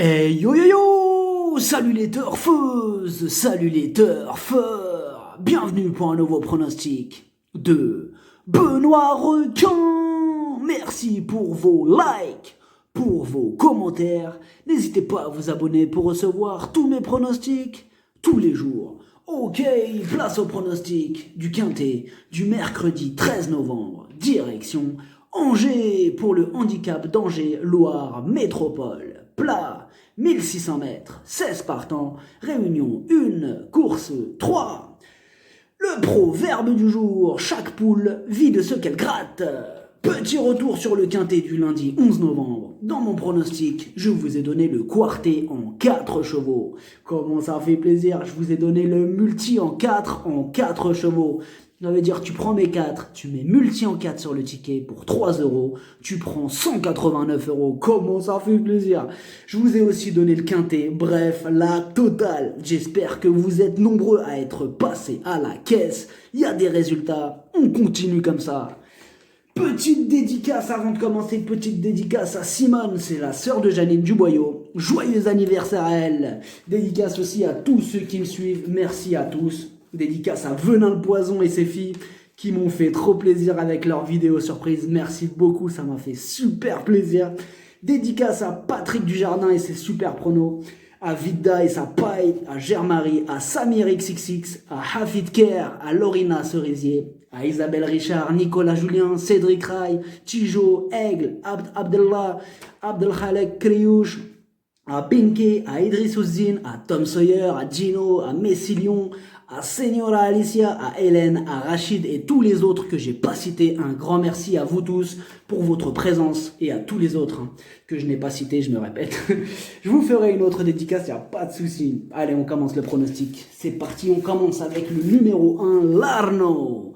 Hey yo yo yo! Salut les turfeuses! Salut les turfeurs! Bienvenue pour un nouveau pronostic de Benoît Requin! Merci pour vos likes, pour vos commentaires. N'hésitez pas à vous abonner pour recevoir tous mes pronostics tous les jours. Ok, place au pronostic du Quintet du mercredi 13 novembre. Direction Angers pour le handicap d'Angers Loire Métropole. Plat, 1600 mètres, 16 partants, réunion 1, course 3. Le proverbe du jour, chaque poule vit de ce qu'elle gratte. Petit retour sur le Quintet du lundi 11 novembre. Dans mon pronostic, je vous ai donné le quartet en 4 chevaux. Comment ça fait plaisir, je vous ai donné le multi en 4 chevaux. Ça veut dire tu prends mes 4, tu mets multi en 4 sur le ticket pour 3 euros, tu prends 189 euros. Comment ça fait plaisir. Je vous ai aussi donné le Quintet, bref, la totale. J'espère que vous êtes nombreux à être passés à la caisse. Il y a des résultats, on continue comme ça. Petite dédicace avant de commencer, petite dédicace à Simone, c'est la sœur de Janine Duboyau. Joyeux anniversaire à elle. Dédicace aussi à tous ceux qui me suivent, merci à tous. Dédicace à Venin le Poison et ses filles qui m'ont fait trop plaisir avec leurs vidéos surprises. Merci beaucoup, ça m'a fait super plaisir. Dédicace à Patrick Dujardin et ses super pronos. À Vida et sa paille, à Germarie, à Samir XXX, à Hafid Kerr, à Lorina Cerisier, à Isabelle Richard, Nicolas Julien, Cédric Ray, Tijo, Aigle, Abdellah, Abdelkhalek Kriouch, à Pinky, à Idriss Ouzzine, à Tom Sawyer, à Gino, à Messilion, à Señora Alicia, à Hélène, à Rachid et tous les autres que j'ai pas cités. Un grand merci à vous tous pour votre présence et à tous les autres que je n'ai pas cités, je me répète. Je vous ferai une autre dédicace, il n'y a pas de souci. Allez, on commence le pronostic. C'est parti, on commence avec le numéro 1, l'Arnaud.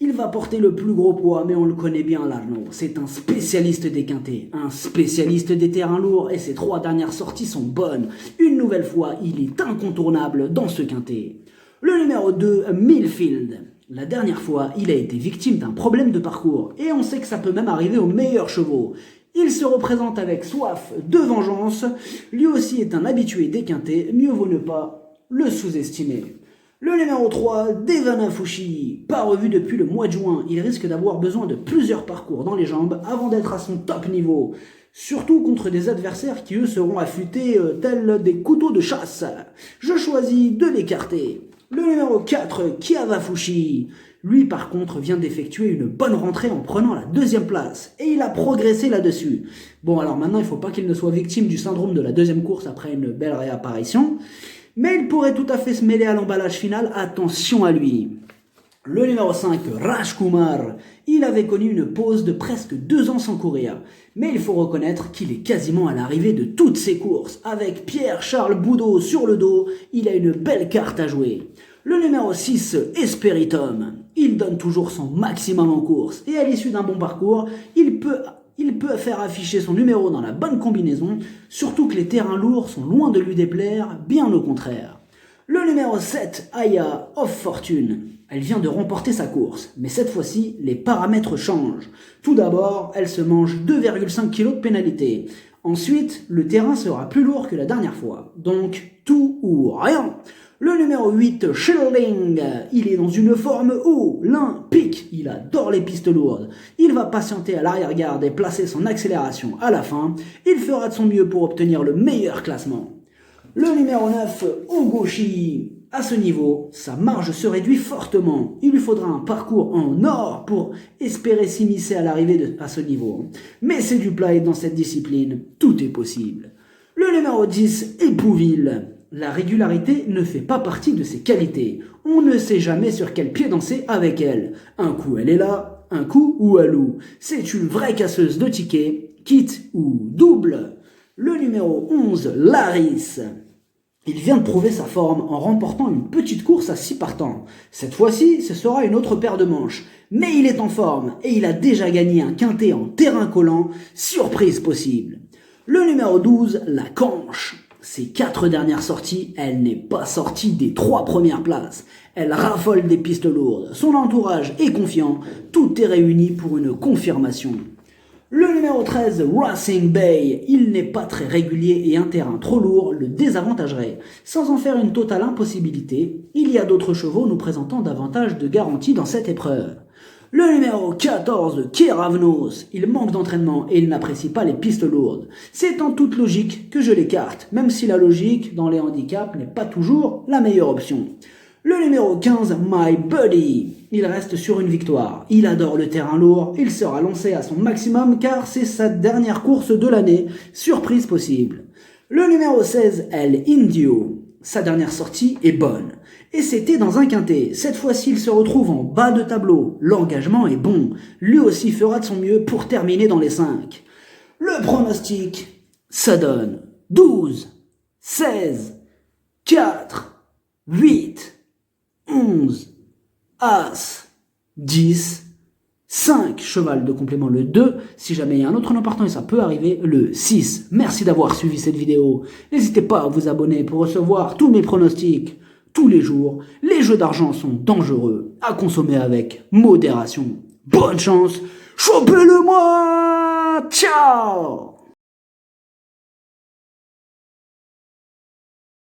Il va porter le plus gros poids, mais on le connaît bien, l'Arnaud. C'est un spécialiste des quintés, un spécialiste des terrains lourds, et ses 3 dernières sorties sont bonnes. Une nouvelle fois, il est incontournable dans ce quintet. Le numéro 2, Millfield. La dernière fois, il a été victime d'un problème de parcours, et on sait que ça peut même arriver aux meilleurs chevaux. Il se représente avec soif de vengeance. Lui aussi est un habitué des quintets, mieux vaut ne pas le sous-estimer. Le numéro 3, Devana Fushi. Pas revu depuis le mois de juin, il risque d'avoir besoin de plusieurs parcours dans les jambes avant d'être à son top niveau. Surtout contre des adversaires qui eux seront affûtés tels des couteaux de chasse. Je choisis de l'écarter. Le numéro 4, Kiava Fushi. Lui par contre vient d'effectuer une bonne rentrée en prenant la 2e place. Et il a progressé là-dessus. Bon alors maintenant il ne faut pas qu'il ne soit victime du syndrome de la 2e course après une belle réapparition. Mais il pourrait tout à fait se mêler à l'emballage final, attention à lui. Le numéro 5, Rajkumar, il avait connu une pause de presque 2 ans sans courir. Mais il faut reconnaître qu'il est quasiment à l'arrivée de toutes ses courses. Avec Pierre-Charles Boudot sur le dos, il a une belle carte à jouer. Le numéro 6, Esperitum, il donne toujours son maximum en course. Et à l'issue d'un bon parcours, il peut faire afficher son numéro dans la bonne combinaison, surtout que les terrains lourds sont loin de lui déplaire, bien au contraire. Le numéro 7, Aya of Fortune. Elle vient de remporter sa course, mais cette fois-ci, les paramètres changent. Tout d'abord, elle se mange 2,5 kg de pénalité. Ensuite, le terrain sera plus lourd que la dernière fois. Donc, tout ou rien. Le numéro 8, Schilling, il est dans une forme olympique. Il adore les pistes lourdes. Il va patienter à l'arrière-garde et placer son accélération à la fin. Il fera de son mieux pour obtenir le meilleur classement. Le numéro 9, Ogoshi. À ce niveau, sa marge se réduit fortement. Il lui faudra un parcours en or pour espérer s'immiscer à l'arrivée à ce niveau. Mais c'est du play dans cette discipline, tout est possible. Le numéro 10, Épouville. La régularité ne fait pas partie de ses qualités. On ne sait jamais sur quel pied danser avec elle. Un coup elle est là, un coup ou elle loue. C'est une vraie casseuse de tickets, quitte ou double. Le numéro 11, Laris. Il vient de prouver sa forme en remportant une petite course à 6 partants. Cette fois-ci, ce sera une autre paire de manches. Mais il est en forme et il a déjà gagné un quintet en terrain collant, surprise possible. Le numéro 12, la Canche. Ses 4 dernières sorties, elle n'est pas sortie des 3 premières places. Elle raffole des pistes lourdes. Son entourage est confiant. Tout est réuni pour une confirmation. Le numéro 13, Racing Bay, il n'est pas très régulier et un terrain trop lourd le désavantagerait. Sans en faire une totale impossibilité, il y a d'autres chevaux nous présentant davantage de garanties dans cette épreuve. Le numéro 14, Keravnos, il manque d'entraînement et il n'apprécie pas les pistes lourdes. C'est en toute logique que je l'écarte, même si la logique dans les handicaps n'est pas toujours la meilleure option. Le numéro 15, My Buddy, il reste sur une victoire. Il adore le terrain lourd, il sera lancé à son maximum car c'est sa dernière course de l'année, surprise possible. Le numéro 16, El Indio, sa dernière sortie est bonne. Et c'était dans un quintet. Cette fois-ci, il se retrouve en bas de tableau. L'engagement est bon. Lui aussi fera de son mieux pour terminer dans les 5. Le pronostic, ça donne 12, 16, 4, 8, 11, As, 10, 5, cheval de complément le 2, si jamais il y a un autre nom partant et ça peut arriver, le 6. Merci d'avoir suivi cette vidéo. N'hésitez pas à vous abonner pour recevoir tous mes pronostics tous les jours. Les jeux d'argent sont dangereux, à consommer avec modération. Bonne chance, chopez-le moi. Ciao.